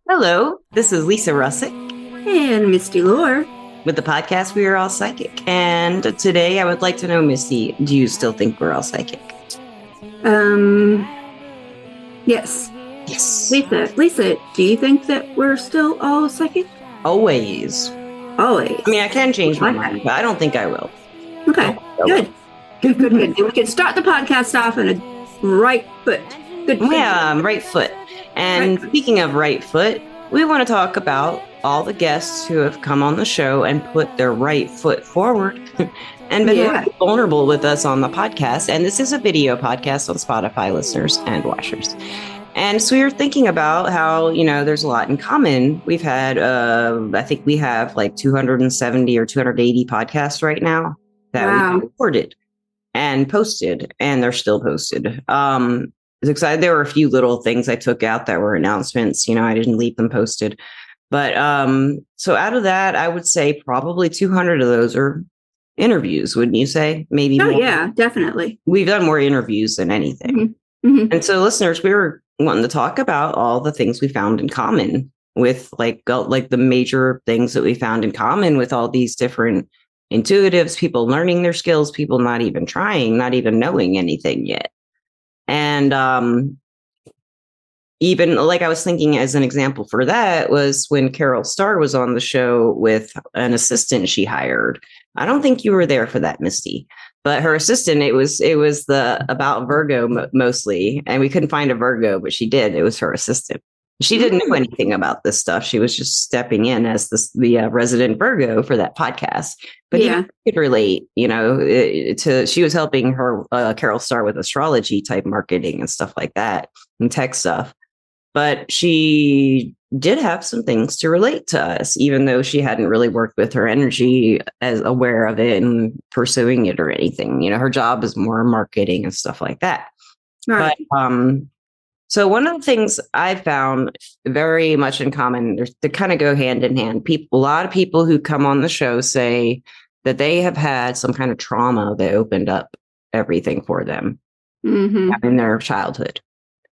Hello, this is Lisa Russick And Misty Lore. with the podcast We Are All Psychic. And today I would like to know, Misty, do you still think we're all psychic? Yes. Yes. Lisa, do you think that we're still all psychic? Always. Always. I mean, I can change my mind, but I don't think I will. Okay, good. Good. We can start the podcast off on a right foot. Good. Yeah, right foot. And speaking of right foot, we want to talk about all the guests who have come on the show and put their right foot forward and been really vulnerable with us on the podcast. And this is a video podcast on Spotify listeners and watchers. And so we were thinking about how, there's a lot in common. We've had, I think we have like 270 or 280 podcasts right now that we recorded and posted, and they're still posted. There were a few little things I took out that were announcements. I didn't leave them posted. But so out of that, I would say probably 200 of those are interviews, wouldn't you say? Maybe more. Yeah, definitely. We've done more interviews than anything. Mm-hmm. And so listeners, we were wanting to talk about all the things we found in common with like the major things that we found in common with all these different intuitives, people learning their skills, people not even trying, not even knowing anything yet. And even like I was thinking as an example for that was when Carol Starr was on the show with an assistant she hired. I don't think you were there for that, Misty, but her assistant, it was the about Virgo mostly. And we couldn't find a Virgo, but she did. It was her assistant. She didn't know anything about this stuff. She was just stepping in as the resident Virgo for that podcast. But he could relate, she was helping her, Carol Starr, with astrology type marketing and stuff like that and tech stuff. But she did have some things to relate to us, even though she hadn't really worked with her energy as aware of it and pursuing it or anything. Her job is more marketing and stuff like that. Right. But so one of the things I found very much in common, they kind of go hand in hand. A lot of people who come on the show say that they have had some kind of trauma that opened up everything for them in their childhood.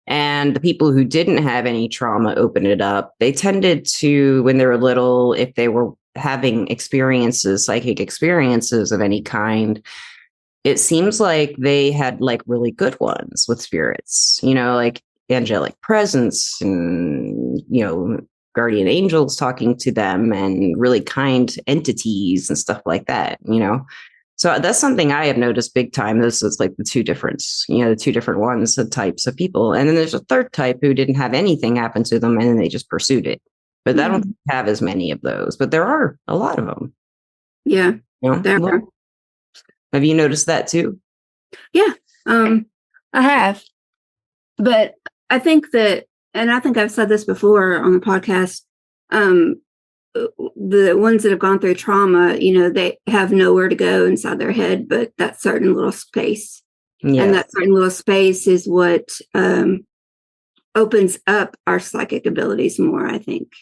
And the people who didn't have any trauma open it up, they tended to, when they were little, if they were having psychic experiences of any kind, it seems like they had like really good ones with spirits, like angelic presence and, guardian angels talking to them and really kind entities and stuff like that, So that's something I have noticed big time. This is like the two different ones, the types of people. And then there's a third type who didn't have anything happen to them and then they just pursued it. But I don't have as many of those, but there are a lot of them. Yeah. There are. Have you noticed that too? Yeah, I have. But I think that, and I think I've said this before on the podcast, the ones that have gone through trauma, they have nowhere to go inside their head, but that certain little space. Yes. And that certain little space is what opens up our psychic abilities more, I think.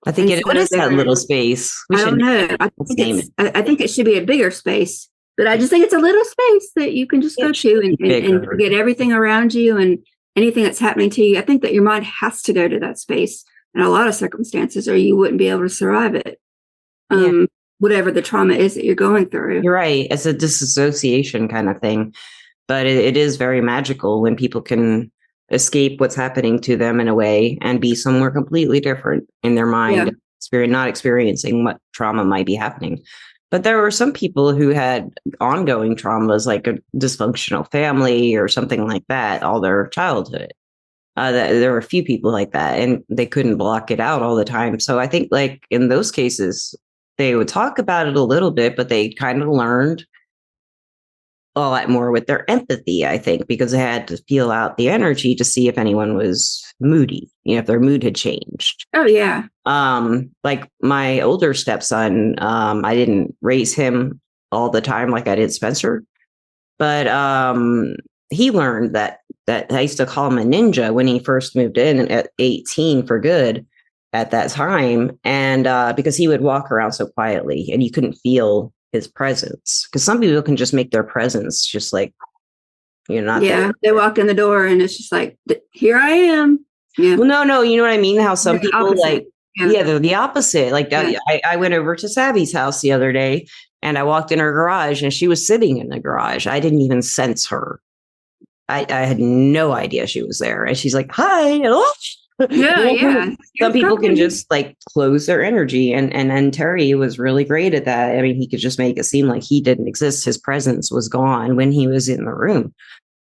What is that little space? I don't know. I think it should be a bigger space, but I just think it's a little space that you can just go to and forget everything around you and anything that's happening to you. I think that your mind has to go to that space in a lot of circumstances, or you wouldn't be able to survive it. Whatever the trauma is that you're going through. You're right. It's a disassociation kind of thing, but it is very magical when people can escape what's happening to them in a way and be somewhere completely different in their mind, not experiencing what trauma might be happening. But there were some people who had ongoing traumas, like a dysfunctional family or something like that, all their childhood. There were a few people like that, and they couldn't block it out all the time. So I think, like in those cases, they would talk about it a little bit, but they kind of learned a lot more with their empathy, I think, because they had to feel out the energy to see if anyone was moody, if their mood had changed. Oh, yeah. Like my older stepson, I didn't raise him all the time like I did Spencer, but he learned that I used to call him a ninja when he first moved in at 18 for good at that time. And because he would walk around so quietly and you couldn't feel his presence, because some people can just make their presence just like, not there. They walk in the door and it's just like, here I am. Yeah. Well, no, you know what I mean? How some people opposite. like, they're the opposite. Like I went over to Savvy's house the other day and I walked in her garage and she was sitting in the garage. I didn't even sense her. I had no idea she was there. And she's like, hi. Yeah. Some people can just like close their energy. And then Terry was really great at that. I mean, he could just make it seem like he didn't exist. His presence was gone when he was in the room.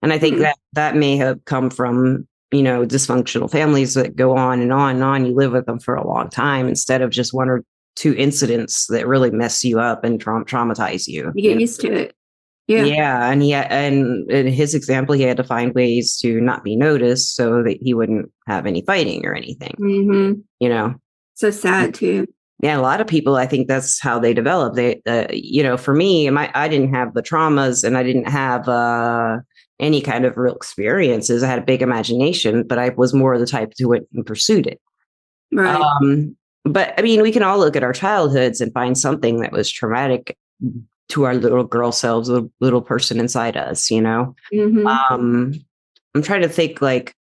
And I think that may have come from, dysfunctional families that go on and on and on. You live with them for a long time instead of just one or two incidents that really mess you up and traumatize you. You get used to it. Yeah. And in his example, he had to find ways to not be noticed so that he wouldn't have any fighting or anything. Mm-hmm. So sad too. Yeah, a lot of people, I think that's how they develop. They, for me, I didn't have the traumas and I didn't have any kind of real experiences. I had a big imagination, but I was more the type who went and pursued it. Right. But I mean, we can all look at our childhoods and find something that was traumatic to our little girl selves, the little person inside us, Mm-hmm. I'm trying to think like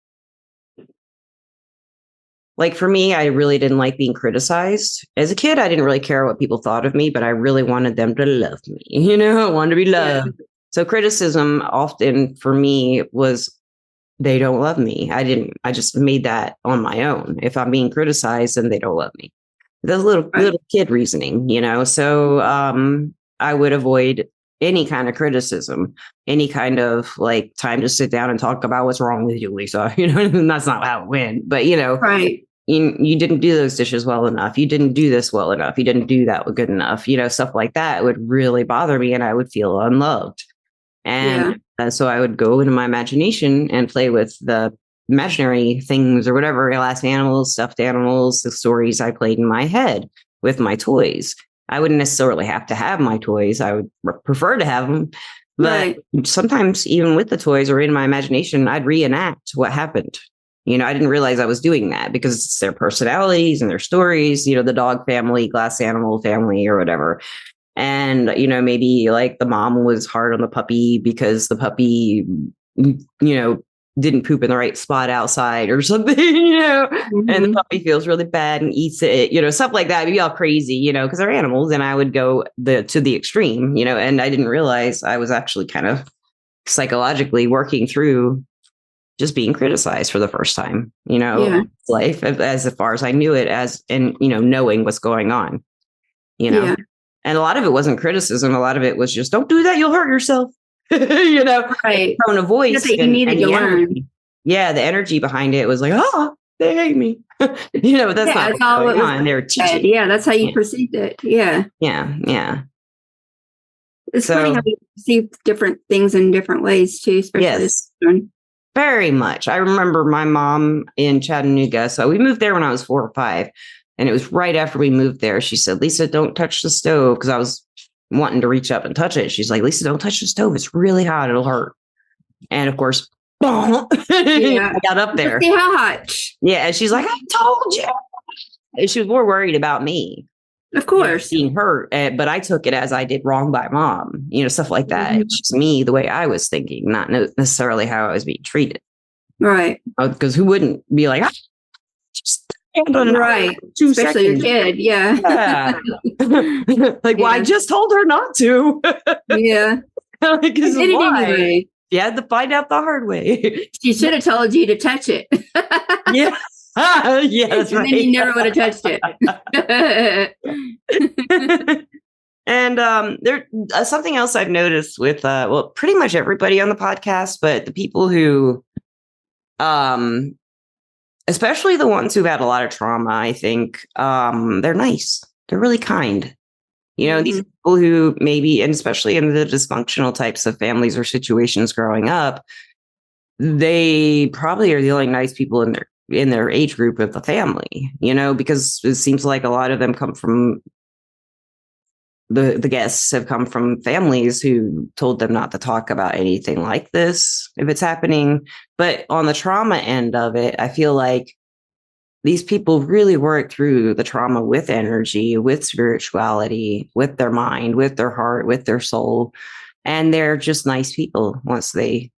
for me, I really didn't like being criticized. As a kid, I didn't really care what people thought of me, but I really wanted them to love me. I wanted to be loved. Yeah. So criticism often for me was they don't love me. I just made that on my own. If I'm being criticized, then they don't love me. That's little kid reasoning, So I would avoid any kind of criticism, any kind of like time to sit down and talk about what's wrong with you, Lisa. And that's not how it went. But right. You didn't do those dishes well enough. You didn't do this well enough. You didn't do that good enough. Stuff like that would really bother me, and I would feel unloved. And so I would go into my imagination and play with the imaginary things or whatever, glass animals, stuffed animals, the stories I played in my head with my toys. I wouldn't necessarily have to have my toys. I would prefer to have them. But sometimes even with the toys or in my imagination, I'd reenact what happened. I didn't realize I was doing that because it's their personalities and their stories, the dog family, glass animal family or whatever. And, maybe like the mom was hard on the puppy because the puppy, didn't poop in the right spot outside or something, and the puppy feels really bad and eats it, stuff like that. Maybe all crazy, because they're animals. And I would go to the extreme, and I didn't realize I was actually kind of psychologically working through just being criticized for the first time, life as far as I knew it and knowing what's going on, And a lot of it wasn't criticism. A lot of it was just, don't do that. You'll hurt yourself. Right. Tone of voice. You needed to learn. Yeah. The energy behind it was like, oh, they hate me. But that's not what's going on. They're teaching. Yeah. That's how you perceived it. Yeah. Yeah. It's funny how we perceive different things in different ways too, especially very much. I remember my mom in Chattanooga. So we moved there when I was 4 or 5. And it was right after we moved there. She said, Lisa, don't touch the stove. Because I was wanting to reach up and touch it. She's like, Lisa, don't touch the stove. It's really hot. It'll hurt. And of course, I got up there. See how hot. Yeah. And she's like, I told you. And she was more worried about me. Of course. Being hurt. But I took it as I did wrong by mom. Stuff like that. It's just me, the way I was thinking, not necessarily how I was being treated. Right. Because who wouldn't be like, right, 2 especially seconds. Your kid, yeah. Well, I just told her not to. Yeah, like, did it anyway. You had to find out the hard way. She should have told you to touch it. Yeah, that's right. And then you never would have touched it. And there something else I've noticed with pretty much everybody on the podcast, but the people who especially the ones who've had a lot of trauma, I think they're nice. They're really kind. These people who maybe, and especially in the dysfunctional types of families or situations growing up, they probably are the only nice people in their age group of the family, because it seems like a lot of them come from the guests have come from families who told them not to talk about anything like this if it's happening. But on the trauma end of it, I feel like these people really work through the trauma with energy, with spirituality, with their mind, with their heart, with their soul. And they're just nice people once they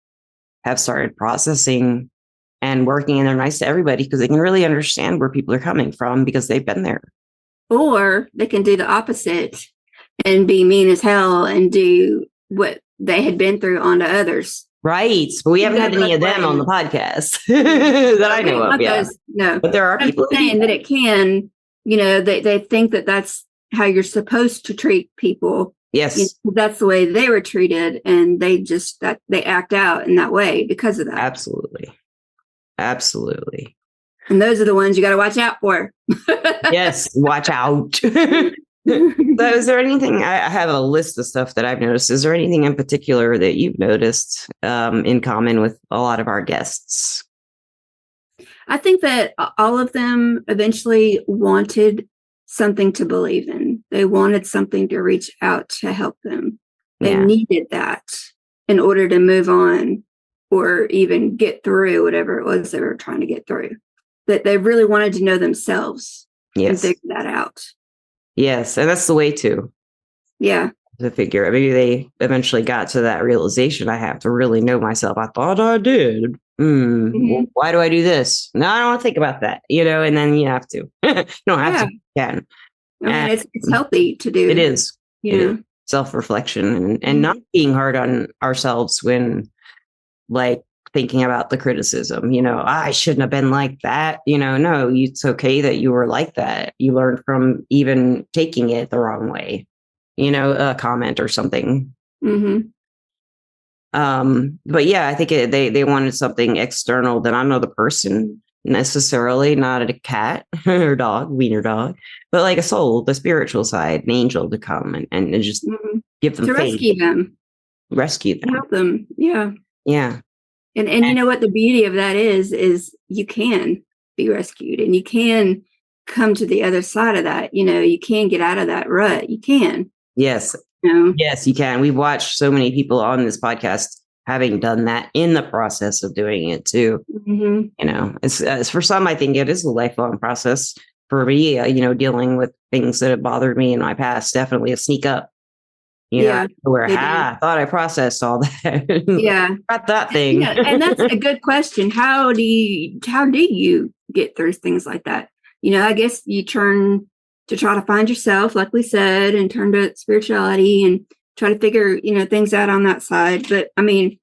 have started processing and working, and they're nice to everybody because they can really understand where people are coming from because they've been there. Or they can do the opposite and be mean as hell and do what they had been through onto others. Right. But we haven't had any of them on the podcast that I know of. Yeah. No. But there are people saying that it can, they think that that's how you're supposed to treat people. Yes. That's the way they were treated. And they act out in that way because of that. Absolutely. Absolutely. And those are the ones you got to watch out for. Yes. Watch out. So is there anything, I have a list of stuff that I've noticed. Is there anything in particular that you've noticed in common with a lot of our guests? I think that all of them eventually wanted something to believe in. They wanted something to reach out to help them. They needed that in order to move on or even get through whatever it was they were trying to get through. That they really wanted to know themselves and figure that out. Yes, and that's the way to. Yeah. To figure. Maybe they eventually got to that realization. I have to really know myself. I thought I did. Well, why do I do this? No, I don't want to think about that. And then you have to. You don't have to. You can. I mean, it's healthy to do. It is. Self-reflection and not being hard on ourselves when, like, thinking about the criticism, I shouldn't have been like that. No, it's okay that you were like that. You learned from even taking it the wrong way, a comment or something. But yeah, I think they wanted something external than another person necessarily, not a cat or dog, wiener dog, but like a soul, the spiritual side, an angel to come and just give them to faith. rescue them, help them. Yeah. And you know what the beauty of that is you can be rescued and you can come to the other side of that. You can get out of that rut. You can. Yes. Yes, you can. We've watched so many people on this podcast having done that in the process of doing it too. It's for some, I think it is a lifelong process. For me, dealing with things that have bothered me in my past, definitely a sneak up. Where I thought I processed all that. Got that thing. And that's a good question. How do you get through things like that? I guess you turn to try to find yourself, like we said, and turn to spirituality and try to figure, things out on that side. But I mean,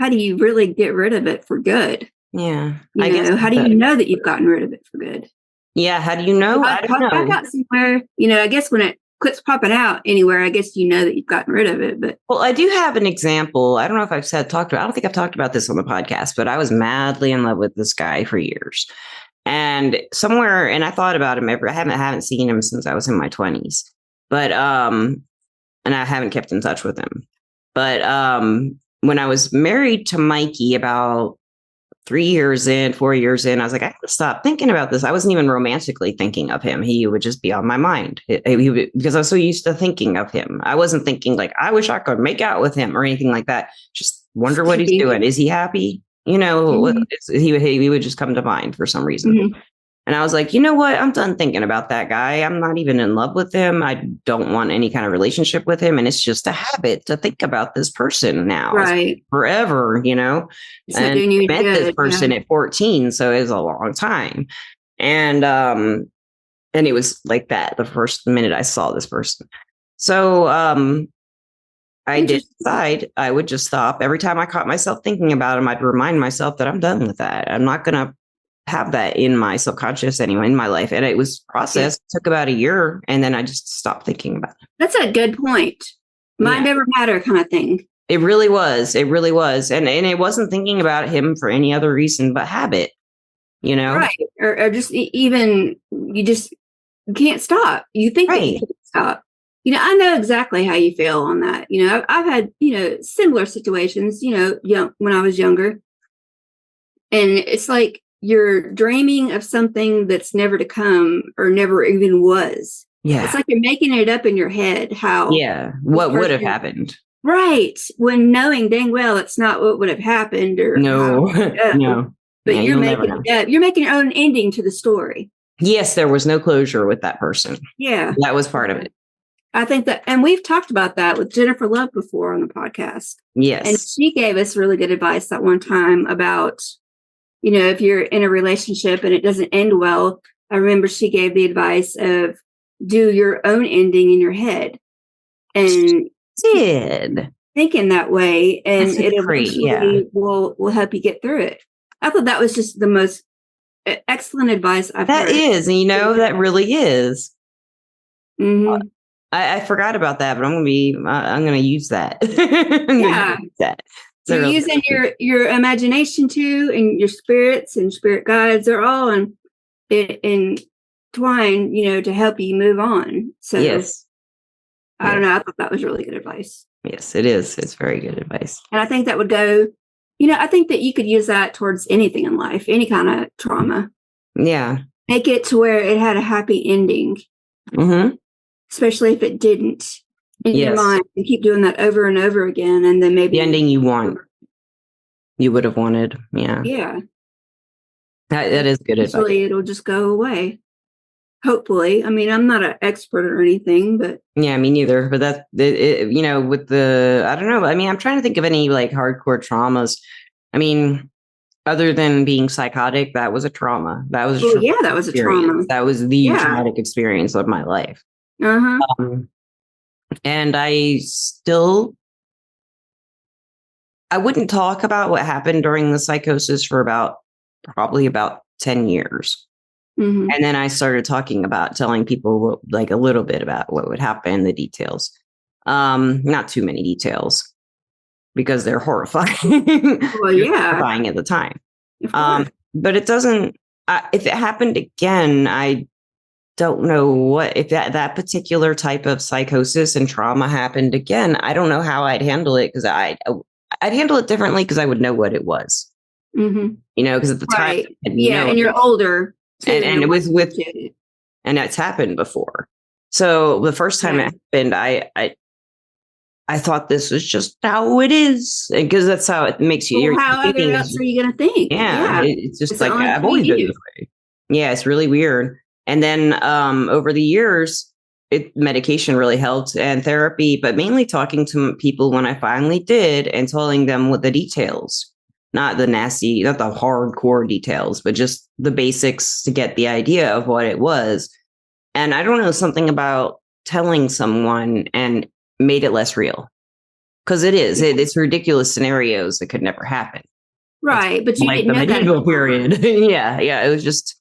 how do you really get rid of it for good? Yeah. I guess how do you know that you've gotten rid of it for good? Yeah. How do you know? I don't know. Back out somewhere, I guess when it quits popping out anywhere, I guess that you've gotten rid of it. But I do have an example. I don't know if I don't think I've talked about this on the podcast, but I was madly in love with this guy for years. And I thought about him I haven't seen him since I was in my 20s. But and I haven't kept in touch with him. But when I was married to Mikey about 4 years in, I was like, I have to stop thinking about this. I wasn't even romantically thinking of him. He would just be on my mind because I was so used to thinking of him. I wasn't thinking like, I wish I could make out with him or anything like that. Just wonder what he's doing. Is he happy? He would just come to mind for some reason. And I was like, you know what? I'm done thinking about that guy. I'm not even in love with him. I don't want any kind of relationship with him. And it's just a habit to think about this person now. Right. Forever, And I met this person at 14. So it was a long time. And it was like that the first minute I saw this person. So I did decide I would just stop. Every time I caught myself thinking about him, I'd remind myself that I'm done with that. I'm not going to have that in my subconscious anyway in my life. And it was processed. It took about a year and then I just stopped thinking about it. That's a good point. Mind over matter kind of thing. It really was. And it wasn't thinking about him for any other reason but habit, Right. Or just even you can't stop. You think that you can't stop. I know exactly how you feel on that. I've had, similar situations, when I was younger. And it's like you're dreaming of something that's never to come or never even was. Yeah. It's like you're making it up in your head how. Yeah. What would have happened. Right. When knowing dang well it's not what would have happened or. No. No. But you're making it up. You're making your own ending to the story. Yes. There was no closure with that person. Yeah. That was part of it. I think that, and we've talked about that with Jennifer Love before on the podcast. Yes. And she gave us really good advice that one time about if you're in a relationship and it doesn't end well, I remember she gave the advice of do your own ending in your head and think in that way, and it eventually will help you get through it. I thought that was just the most excellent advice I've heard. That is, and that really is. Mm-hmm. I forgot about that, but I'm gonna use that. Yeah, use that. You're using your imagination too, and your spirits and spirit guides are all entwined, to help you move on. So yes, I don't know. I thought that was really good advice. Yes, it is. It's very good advice. And I think that would go, I think that you could use that towards anything in life, any kind of trauma. Yeah. Make it to where it had a happy ending. Mm-hmm. Especially if it didn't in your mind, and keep doing that over and over again. And then maybe the ending you would have wanted. Yeah. Yeah. That is good advice. It'll just go away. Hopefully. I mean, I'm not an expert or anything, but yeah, me neither. But that's with the, I don't know. I mean, I'm trying to think of any like hardcore traumas. I mean, other than being psychotic, that was a trauma. That was that was a trauma. That was the traumatic experience of my life. Uh-huh. And I wouldn't talk about what happened during the psychosis for probably about 10 years. Mm-hmm. And then I started telling people like a little bit about what would happen, the details. Not too many details because they're horrifying. Well, yeah. Horrifying at the time. But it doesn't, if it happened again, I don't know if that particular type of psychosis and trauma happened again. I don't know how I'd handle it, because I'd handle it differently because I would know what it was. Mm-hmm. Because at the time, and you're older, too, and with and that's happened before. So the first time it happened, I thought this was just how it is, because that's how it makes you. How else are you going to think? Yeah, it's just like I've always been this way. Yeah, it's really weird. And then over the years, medication really helped, and therapy, but mainly talking to people when I finally did and telling them what the details, not the hardcore details, but just the basics to get the idea of what it was. And I don't know, something about telling someone and made it less real, because it's ridiculous scenarios that could never happen. Right. But you like didn't the know medieval that period. Yeah. It was just,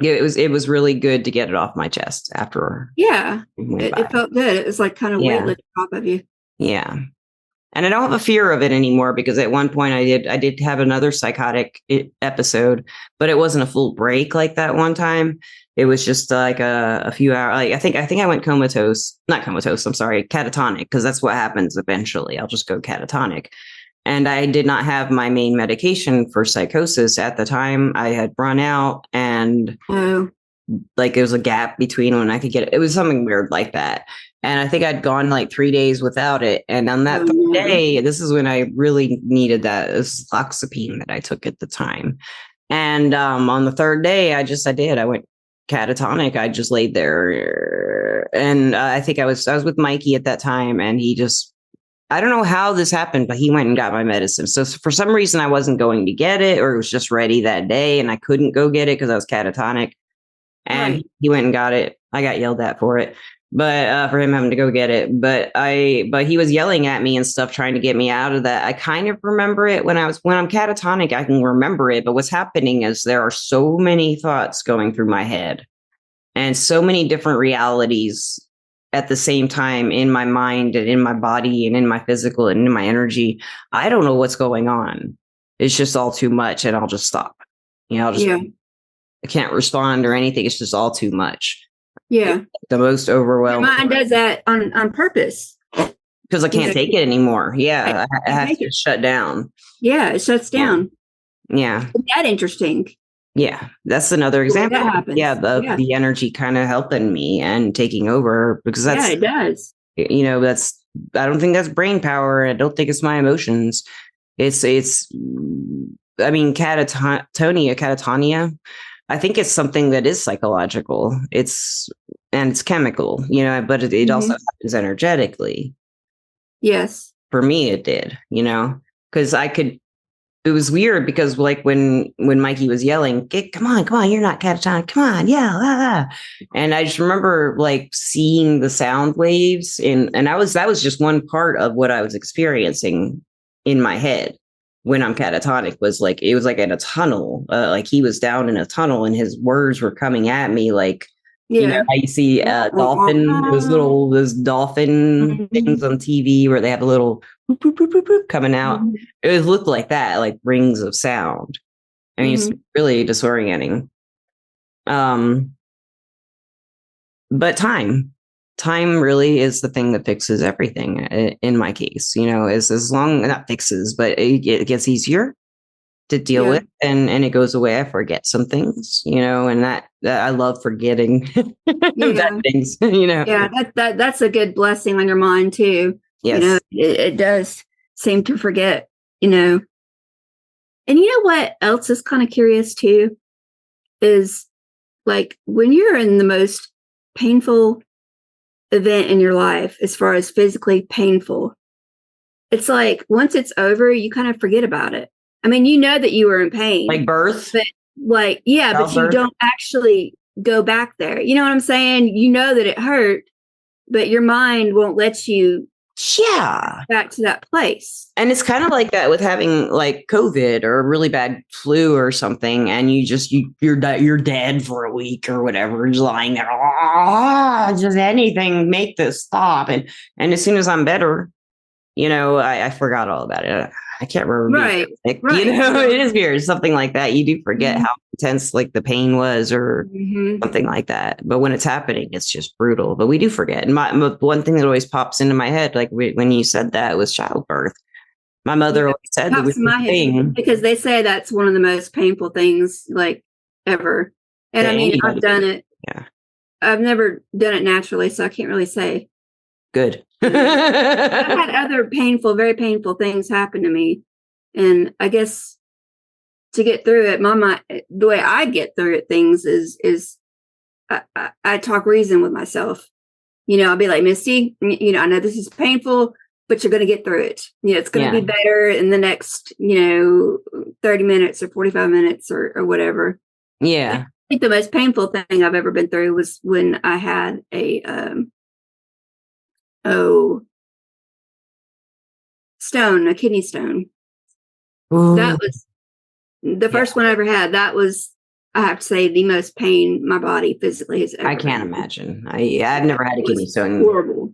it was really good to get it off my chest after. Yeah. It felt good. It was like kind of weight lifted off of you. Yeah. And I don't have a fear of it anymore, because at one point I did have another psychotic episode, but it wasn't a full break like that one time. It was just like a few hours. Like I think I went not comatose. I'm sorry, catatonic, because that's what happens eventually. I'll just go catatonic. And I did not have my main medication for psychosis at the time. I had run out, and like there was a gap between when I could get it. It was something weird like that. And I think I'd gone like 3 days without it. And on that day, this is when I really needed that loxapine that I took at the time. And on the third day, I went catatonic. I just laid there. And I think I was with Mikey at that time. And he just, I don't know how this happened, but he went and got my medicine. So for some reason, I wasn't going to get it, or it was just ready that day, and I couldn't go get it because I was catatonic. And he went and got it. I got yelled at for it, but for him having to go get it. But he was yelling at me and stuff, trying to get me out of that. I kind of remember it when I'm catatonic. I can remember it, but what's happening is there are so many thoughts going through my head, and so many different realities at the same time in my mind and in my body and in my physical and in my energy. I don't know what's going on. It's just all too much, and I'll just stop. I can't respond or anything. It's just all too much. Yeah. The most overwhelming. Your mind does that on purpose. Because I can't take it anymore. Yeah. I have to shut down. Yeah. It shuts down. Yeah. Isn't that interesting? Yeah. That's another example. That happens. Yeah. The energy kind of helping me and taking over, because it does. I don't think that's brain power. I don't think it's my emotions. Catatonia. I think it's something that is psychological. It's chemical, but it also happens energetically. Yes. For me, it did, because I could it was weird because like when Mikey was yelling, come on, you're not catatonic, come on, yeah. And I just remember like seeing the sound waves and that was just one part of what I was experiencing in my head when I'm catatonic. Was like it was like in a tunnel, like he was down in a tunnel and his words were coming at me like, you know how you see those dolphin things on TV where they have a little boop, boop, boop, boop, boop coming out. It looked like that, like rings of sound. I mean, it's really disorienting. But time really is the thing that fixes everything in my case, you know, is as long, not fixes, but it gets easier to deal with and it goes away. I forget some things, you know, and that I love forgetting bad things, you know. Yeah, that's a good blessing on your mind too. Yes. You know, it does seem to forget, you know. And you know what else is kind of curious too is like when you're in the most painful event in your life, as far as physically painful, it's like once it's over, you kind of forget about it. I mean, you know that you were in pain. Like birth? But like, yeah, but you don't actually go back there. You know what I'm saying? You know that it hurt, but your mind won't let you back to that place. And it's kind of like that with having like COVID or a really bad flu or something, and you're dead for a week or whatever, just lying there, just anything, make this stop. And as soon as I'm better, you know, I forgot all about it. I can't remember. Right. You know, it is weird. Something like that. You do forget how intense like the pain was or something like that. But when it's happening, it's just brutal. But we do forget. And my one thing that always pops into my head, like when you said that, was childbirth. My mother always said that was the thing. Because they say that's one of the most painful things like ever. And I mean, I've done it. Yeah. I've never done it naturally, so I can't really say. Good. I've had other painful, very painful things happen to me. And I guess to get through it, my mind, the way I get through it, things is I talk reason with myself. You know, I'll be like, Misty, you know, I know this is painful, but you're going to get through it. You know, it's going to be better in the next, you know, 30 minutes or 45 minutes or whatever. Yeah. I think the most painful thing I've ever been through was when I had a, a kidney stone. Ooh. That was the first one I ever had. That was, I have to say, the most pain my body physically has ever. I can't imagine. I've never had a kidney stone. Horrible.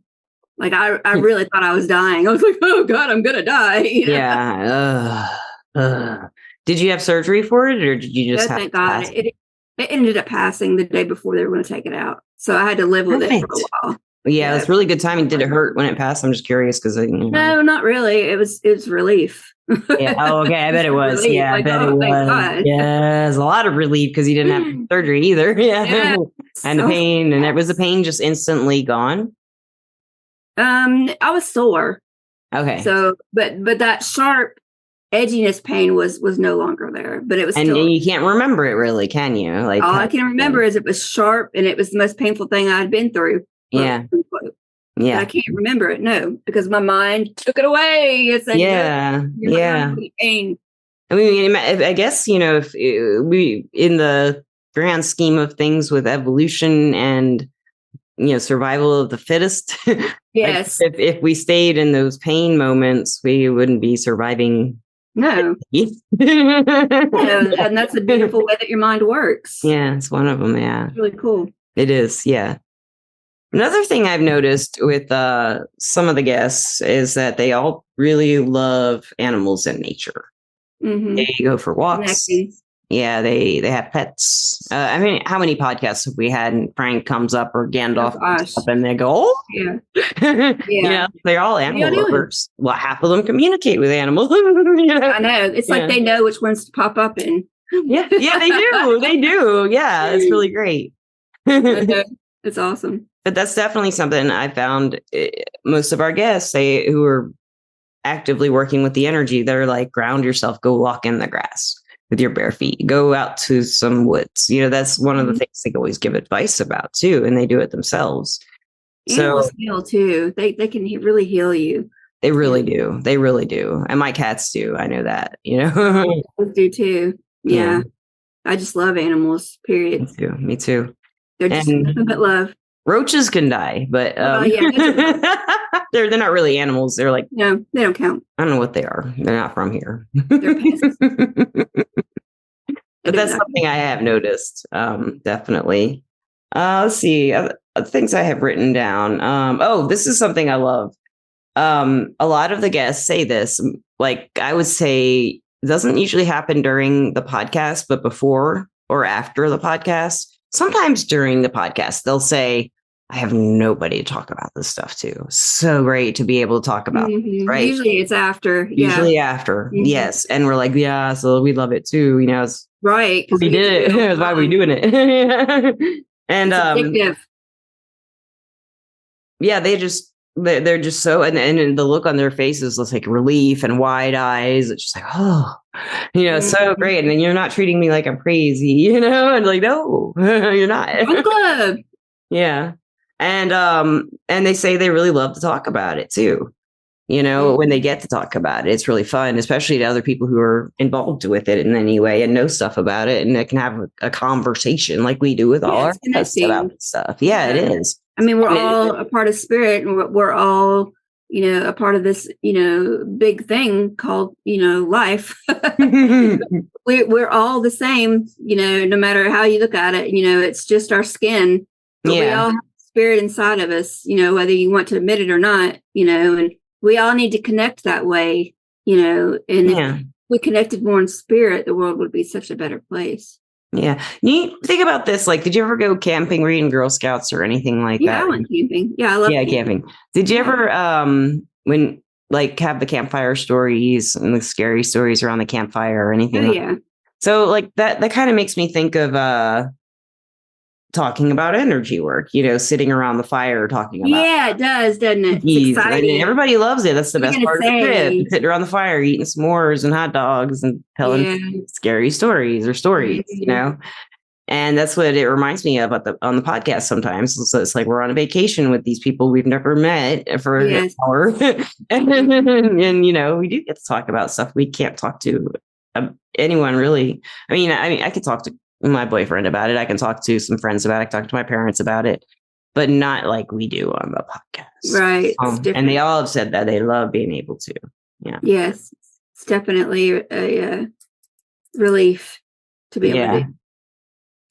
Like I really thought I was dying. I was like, oh God, I'm gonna die. You know? Yeah. Did you have surgery for it, or did you just have? Thank God. It ended up passing the day before they were going to take it out, so I had to live with it for a while. Yeah, it's really good timing. Did it hurt when it passed? I'm just curious because no, not really. It was relief. Yeah. Oh, okay. I bet it was. Relief. Yeah, I bet it was. Yeah, there's a lot of relief because you didn't have surgery either. Yeah, and the pain, and was the pain just instantly gone? I was sore. Okay. So, but that sharp edginess pain was no longer there, but it was. And you can't remember it really, can you? Like all I can remember is it was sharp, and it was the most painful thing I had been through. Yeah. Yeah. I can't remember it. No, because my mind took it away. It's like, yeah. Pain. I mean, I guess, you know, if we, in the grand scheme of things with evolution and, you know, survival of the fittest. Yes. Like if we stayed in those pain moments, we wouldn't be surviving. No. And that's a beautiful way that your mind works. Yeah, it's one of them. Yeah. It's really cool. It is. Yeah. Another thing I've noticed with some of the guests is that they all really love animals and nature. Mm-hmm. They go for walks. Connecting. Yeah, they have pets. I mean, how many podcasts have we had? And Frank comes up or Gandalf comes up, and they go, "Oh, yeah." You know, they're all animal lovers. Well, half of them communicate with animals. You know? I know. It's like they know which ones to pop up in. Yeah, they do. They do. Yeah, it's really great. It's awesome. But that's definitely something I found. Most of our guests, who are actively working with the energy, they're like, ground yourself, go walk in the grass with your bare feet, go out to some woods. You know, that's one of the things they always give advice about too, and they do it themselves. Animals heal too. They can really heal you. They really do. They really do. And my cats do. I know that, you know. I do too. Yeah. I just love animals, period. Me too. They're just nothing but love. Roaches can die, but they're not really animals. They're like, no, they don't count. I don't know what they are. They're not from here. They're pests. But that's something I have noticed. Definitely. Let's see. Things I have written down. This is something I love. A lot of the guests say this, like I would say, it doesn't usually happen during the podcast, but before or after the podcast. Sometimes during the podcast, they'll say, I have nobody to talk about this stuff to. So great to be able to talk about this, right? Usually it's after. Usually after. Yes. And we're like, yeah, so we love it too. You know, it's right. We did it. That's why we're doing it. And yeah, they're just so, and the look on their faces looks like relief and wide eyes. It's just like, oh, you know, so great. And then you're not treating me like I'm crazy, you know, and like, no, you're not. I'm glad. Yeah. And they say they really love to talk about it too. You know, when they get to talk about it, it's really fun, especially to other people who are involved with it in any way and know stuff about it. And they can have a conversation like we do with all our guests about stuff. Yeah, it is. I mean, we're all a part of spirit, and we're all, you know, a part of this, you know, big thing called, you know, life. We're all the same, you know, no matter how you look at it. You know, it's just our skin. But we all have spirit inside of us, you know, whether you want to admit it or not, you know, and we all need to connect that way, you know, and if we connected more in spirit, the world would be such a better place. Yeah. You think about this, like, did you ever go camping, reading Girl Scouts or anything like that? Yeah, I went camping. Yeah, I love camping. Did you ever, when like have the campfire stories and the scary stories around the campfire or anything? Oh, yeah. So like that kind of makes me think of, talking about energy work, you know, sitting around the fire talking about. Yeah, it does, doesn't it? It's exciting. Everybody loves it. That's the best part of the trip. Sitting around the fire, eating s'mores and hot dogs and telling scary stories, you know. And that's what it reminds me of on the podcast sometimes. So it's like we're on a vacation with these people we've never met for an hour. and, you know, we do get to talk about stuff we can't talk to anyone really. I mean, I could talk to my boyfriend about it. I can talk to some friends about it. I can talk to my parents about it, but not like we do on the podcast. Right. And they all have said that they love being able to. Yeah. Yes. It's definitely a relief to be able to do.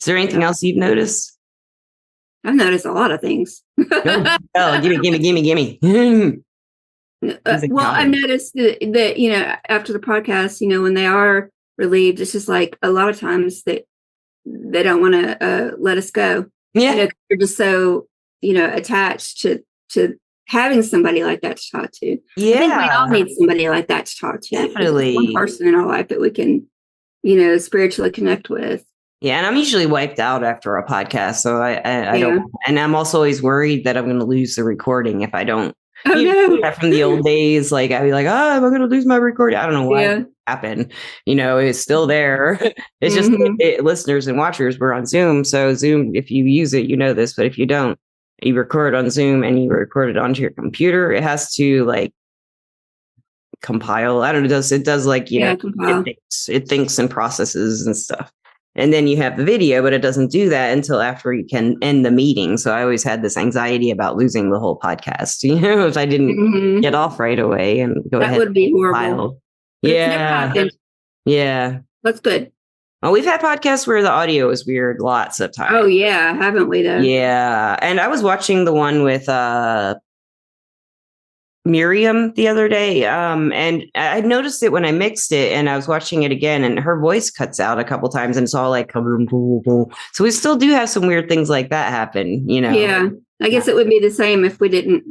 Is there anything else you've noticed? I've noticed a lot of things. Gimme. Well, I've noticed that, you know, after the podcast, you know, when they are relieved, it's just like a lot of times that they don't want to let us go. Yeah. You know, they're just so, you know, attached to having somebody like that to talk to. Yeah. I think we all need somebody like that to talk to. Definitely. One person in our life that we can, you know, spiritually connect with. Yeah. And I'm usually wiped out after a podcast. So I don't, and I'm also always worried that I'm going to lose the recording if I don't. Oh, no. From the old days, like I'd be like, oh, am I going to lose my recording? I don't know why it happened. You know, it's still there. It's just listeners and watchers were on Zoom. So Zoom, if you use it, you know this, but if you don't, you record on Zoom and you record it onto your computer, it has to like compile. I don't know. It does like, you know, it thinks and processes and stuff. And then you have the video, but it doesn't do that until after you can end the meeting. So I always had this anxiety about losing the whole podcast, you know, if I didn't get off right away and go ahead. That would be horrible. Yeah. Yeah. That's good. Oh, we've had podcasts where the audio is weird lots of times. Oh, yeah. Haven't we, though? Yeah. And I was watching the one with Miriam the other day. And I noticed it when I mixed it and I was watching it again and her voice cuts out a couple times and it's all like, so we still do have some weird things like that happen, you know? Yeah. I guess it would be the same if we didn't.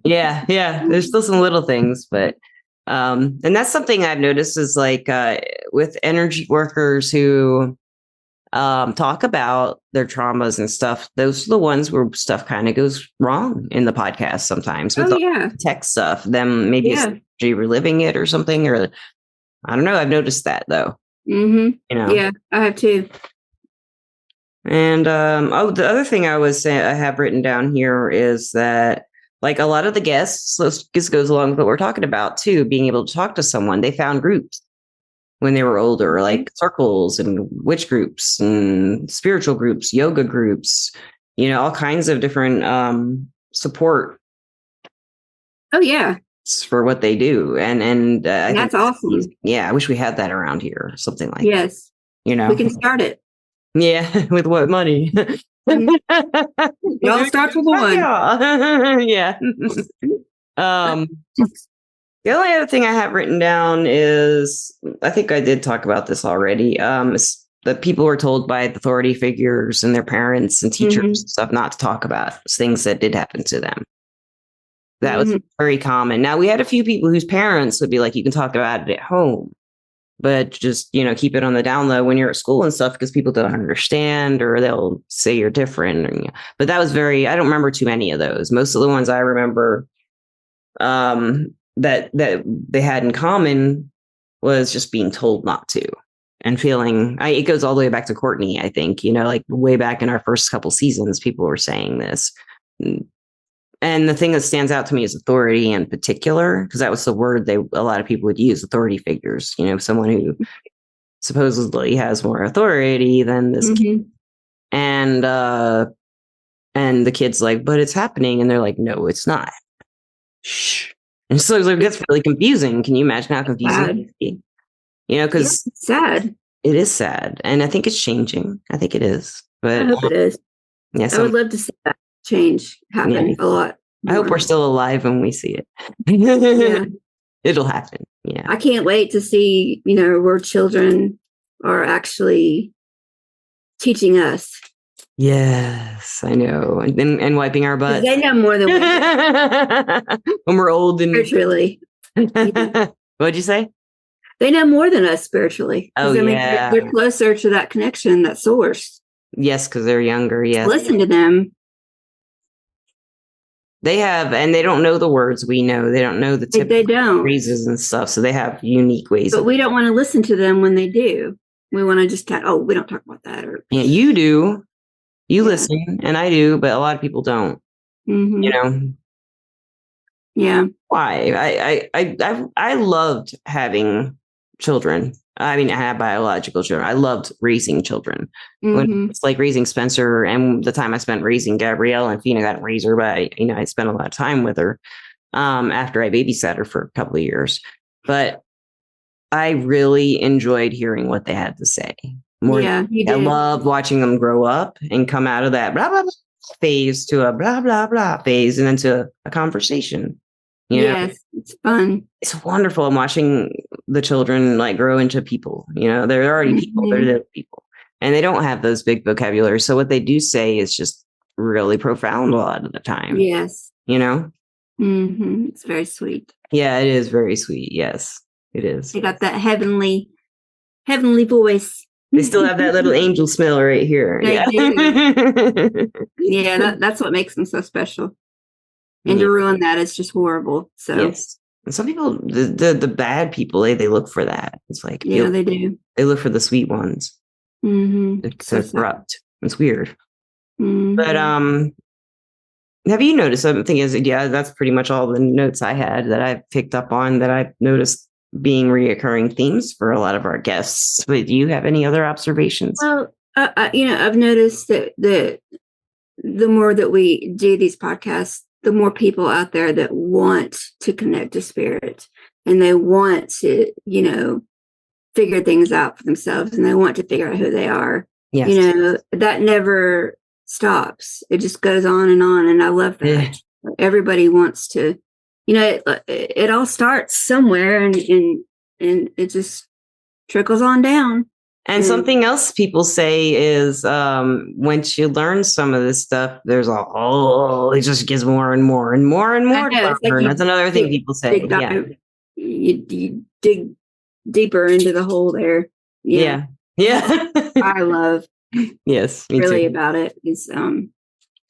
Yeah. There's still some little things, but, and that's something I've noticed is like, with energy workers who, talk about their traumas and stuff. Those are the ones where stuff kind of goes wrong in the podcast sometimes with the tech stuff. Them maybe reliving it or something, or I don't know. I've noticed that though. You know. Yeah, I have too. And the other thing I have written down here is that like a lot of the guests, so this goes along with what we're talking about too, being able to talk to someone. They found groups when they were older, like circles and witch groups and spiritual groups, yoga groups, all kinds of different support. Oh yeah, for what they do, and that's awesome. Yeah, I wish we had that around here, something like yes, we can start it. Yeah, with what money? It all starts with one. Yeah. The only other thing I have written down is, I think I did talk about this already, that people were told by authority figures and their parents and teachers and stuff not to talk about things that did happen to them. That was very common. Now, we had a few people whose parents would be like, you can talk about it at home, but just, keep it on the down low when you're at school and stuff, because people don't understand or they'll say you're different. But that was I don't remember too many of those. Most of the ones I remember that they had in common was just being told not to and feeling, it goes all the way back to Courtney, I think, like way back in our first couple seasons, people were saying this. And the thing that stands out to me is authority in particular, because that was the word a lot of people would use, authority figures, someone who supposedly has more authority than this kid. And the kid's like, but it's happening. And they're like, no, it's not. Shh. And so it gets really confusing. Can you imagine how confusing it is? Because it's sad. It is sad. And I think it's changing. I think it is. But I hope it is. Yeah, I would love to see that change happen a lot more. I hope we're still alive when we see it. Yeah. It'll happen. Yeah. I can't wait to see, where children are actually teaching us. Yes, I know. And wiping our butts. They know more than we do. When we're old and spiritually. What'd you say? They know more than us spiritually. Oh, yeah. They're closer to that connection, that source. Yes, because they're younger. Yes. Listen to them. They have, and they don't know the words we know. They don't know the typical phrases and stuff. So they have unique ways. But we don't want to listen to them when they do. We want to just we don't talk about that. Yeah, you do. You listen, and I do, but a lot of people don't. Yeah. Why? I loved having children. I mean, I had biological children. I loved raising children. It's like raising Spencer, and the time I spent raising Gabrielle and Fina, got to raise her, but I spent a lot of time with her after I babysat her for a couple of years. But I really enjoyed hearing what they had to say. I loved watching them grow up and come out of that blah blah blah phase to a blah blah blah phase and then to a conversation. Yes, it's fun. It's wonderful. I'm watching the children grow into people. They're already people. They're little people, and they don't have those big vocabularies. So what they do say is just really profound a lot of the time. Yes, It's very sweet. Yeah, it is very sweet. Yes, it is. They got that heavenly voice. They still have that little angel smell right here. They do. Yeah, that's what makes them so special. And to ruin that is just horrible. So yes. And some people, the bad people, they look for that. It's like they do. They look for the sweet ones. It's so corrupt. It's weird. But have you noticed something? That's pretty much all the notes I had that I've picked up on that I've noticed being reoccurring themes for a lot of our guests. But do you have any other observations? Well, I've noticed that the more that we do these podcasts, the more people out there that want to connect to spirit and they want to, figure things out for themselves and they want to figure out who they are. Yes. That never stops. It just goes on. And I love that. Yeah. Everybody wants to, it all starts somewhere and it just trickles on down. And something else people say is once you learn some of this stuff, there's it just gets more and more and more and more. That's another thing people say. You dig deeper into the hole there. Yeah. I love. Yes, me really too. About it is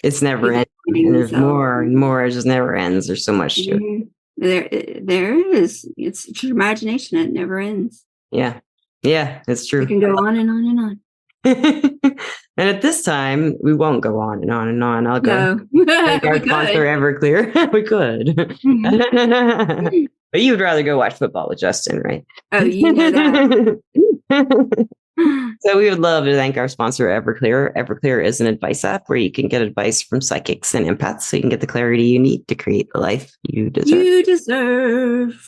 it's never ending. And there's more and more. It just never ends. There's so much to it. There is. It's your imagination. It never ends. Yeah, it's true. It can go on and on and on. And at this time, we won't go on and on and on. I'll go thank our sponsor, Everclear. We could. Mm-hmm. But you would rather go watch football with Justin, right? Oh, you know that. So we would love to thank our sponsor, Everclear. Everclear is an advice app where you can get advice from psychics and empaths so you can get the clarity you need to create the life you deserve.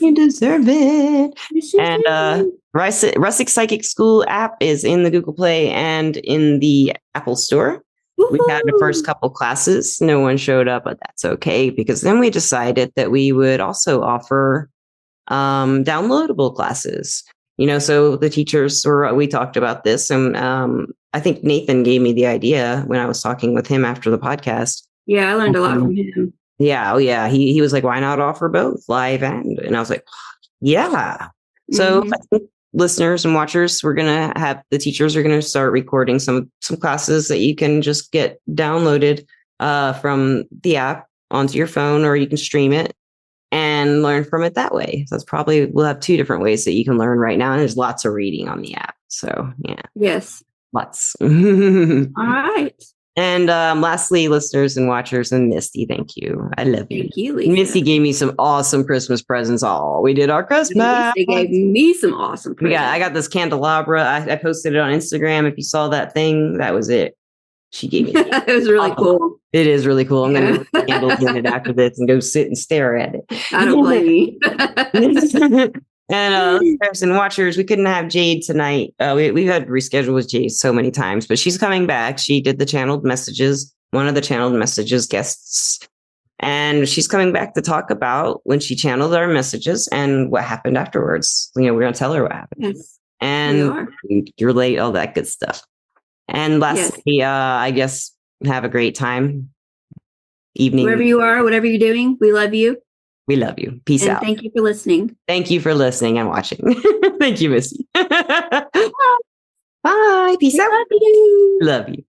You deserve it. And Rustic Psychic School app is in the Google Play and in the Apple Store. Woo-hoo! We had the first couple classes. No one showed up, but that's okay, because then we decided that we would also offer downloadable classes. So the teachers we talked about this, and I think Nathan gave me the idea when I was talking with him after the podcast. Yeah, I learned a lot from him. Yeah, oh yeah. He was like, why not offer both live and I was like, yeah. So I think listeners and watchers, the teachers are gonna start recording some classes that you can just get downloaded from the app onto your phone, or you can stream it and learn from it that way. So we'll have two different ways that you can learn right now. And there's lots of reading on the app. So yeah. Yes. Lots. All right. And lastly, listeners and watchers, and Misty, thank you. I love you. Thank you, Lisa. Misty gave me some awesome Christmas presents. We did our Christmas. They gave me some awesome presents. Yeah, I got this candelabra. I posted it on Instagram. If you saw that thing, that was it. She gave me it. It was really cool. It is really cool. I'm going to put the candles in it after this and go sit and stare at it. I don't blame you. And listeners and watchers, we couldn't have Jade tonight. We've had to reschedule with Jade so many times, but she's coming back. She did the channeled messages, one of the channeled messages guests. And she's coming back to talk about when she channeled our messages and what happened afterwards. We're going to tell her what happened. Yes, and relate all that good stuff. And lastly, I guess have a great time. Evening. Wherever you are, whatever you're doing, we love you. We love you. Peace out. Thank you for listening. Thank you for listening and watching. Thank you, Missy. Bye. Peace out. Love you. Love you.